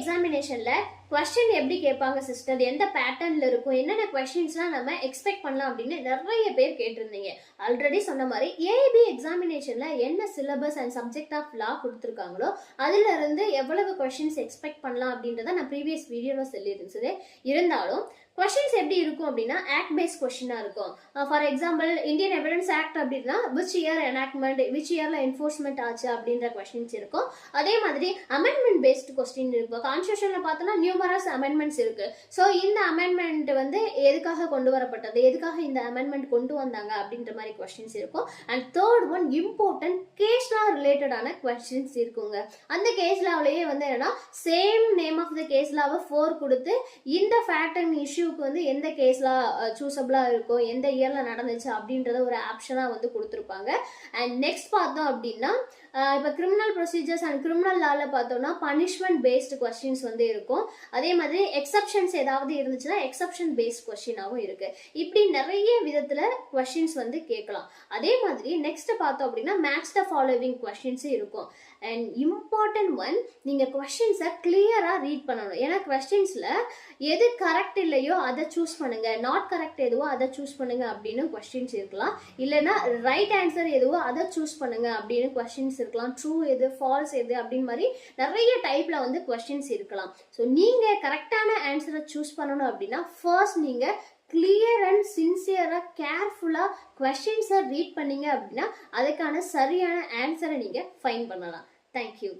எக்ஸாமினேஷன்ல question எப்படி கேட்பாங்க sister, எந்த பேட்டர்ன்ல இருக்கும், என்னென்ன கொஸ்டின்ஸ்லாம் நம்ம எக்ஸ்பெக்ட் பண்ணலாம் அப்படின்னு நிறைய பேர் கேட்டிருந்தீங்க. ஆல்ரெடி சொன்ன மாதிரி ஏஐபி எக்ஸாமினேஷன்ல என்ன syllabus and subject of law கொடுத்துருக்காங்களோ அதுல இருந்து எவ்வளவு கொஸ்டின்ஸ் எக்ஸ்பெக்ட் பண்ணலாம் அப்படின்றத நான் ப்ரீவியஸ் வீடியோல சொல்லியிருந்துச்சு. இருந்தாலும் கொஸ்டின்ஸ் எப்படி இருக்கும் அப்படின்னா ஆக்ட் பேஸ்ட் கொஸ்டினா இருக்கும். For example Indian evidence act அப்படின்னா விச் இயர் எனாக்ட்மெண்ட், விச் இயர்ல என்ஃபோர்ஸ்மெண்ட் ஆச்சு அப்படின்ற கொஸ்டின்ஸ் இருக்கும். அதே மாதிரி அமெண்ட்மெண்ட் பேஸ்ட் கொஸ்டின் இருக்கும். கான்ஸ்டியூஷன்ல பார்த்தோம்னா நியூமரஸ் அமெண்ட்மெண்ட்ஸ் இருக்கு. ஸோ இந்த அமெண்ட்மெண்ட் வந்து எதுக்காக கொண்டு வரப்பட்டது, எதுக்காக இந்த அமெண்ட்மெண்ட் கொண்டு வந்தாங்க அப்படின்ற மாதிரி கொஸ்டின்ஸ் இருக்கும். And third one important case law ரிலேட்டடான கொஸ்டின்ஸ் இருக்குங்க. அந்த கேஸ் லாவிலேயே வந்து என்னன்னா same name of the case லாவை 4 கொடுத்து இந்த ஃபேக்ட் அண்ட் இஷ்யூ வந்து எந்த கேஸ்ல சூசபிளா இருக்கும், எந்த இயர்ல நடந்துச்சு அப்படின்றத ஒரு ஆப்ஷனா வந்து கொடுத்துருப்பாங்க. அண்ட் நெக்ஸ்ட் பார்த்தோம் அப்படின்னா இப்போ கிரிமினல் ப்ரொசீஜர்ஸ் அண்ட் கிரிமினல் லால பார்த்தோம்னா பனிஷ்மெண்ட் பேஸ்டு கொஸ்டின்ஸ் வந்து இருக்கும். அதே மாதிரி எக்ஸப்ஷன்ஸ் ஏதாவது இருந்துச்சுன்னா எக்ஸப்ஷன் பேஸ்ட் கொஸ்டினாகவும் இருக்கு. இப்படி நிறைய விதத்துல கொஸ்டின்ஸ் வந்து கேட்கலாம். அதே மாதிரி நெக்ஸ்ட் பார்த்தோம் அப்படின்னா மேட்ச் த ஃபாலோவிங் கொஸ்டின்ஸ் இருக்கும். அண்ட் இம்பார்ட்டன்ட் ஒன், நீங்க கொஸ்டின்ஸை கிளியரா ரீட் பண்ணணும். ஏன்னா கொஸ்டின்ஸ்ல எது கரெக்ட் இல்லையோ அதை சூஸ் பண்ணுங்க, நாட் கரெக்ட் எதுவோ அதை சூஸ் பண்ணுங்க அப்படின்னு கொஸ்டின்ஸ் இருக்கலாம். இல்லைன்னா ரைட் ஆன்சர் எதுவோ அதை சூஸ் பண்ணுங்க அப்படின்னு கொஸ்டின்ஸ் இருக்கலாம். ட்ரூ எது, ஃபால்ஸ் எது அப்படின்னு மாதிரி நிறைய டைப்ல வந்து கொஸ்டின்ஸ் இருக்கலாம். ஸோ நீங்க கரெக்டான ஆன்சரை சூஸ் பண்ணணும் அப்படின்னா ஃபர்ஸ்ட் நீங்க கிளியர் அண்ட் சின்சியரா கேர்ஃபுல்லா கொஸ்டின்ஸை ரீட் பண்ணீங்க அப்படின்னா அதுக்கான சரியான ஆன்சரை நீங்க ஃபைண்ட் பண்ணலாம். தேங்க்யூ.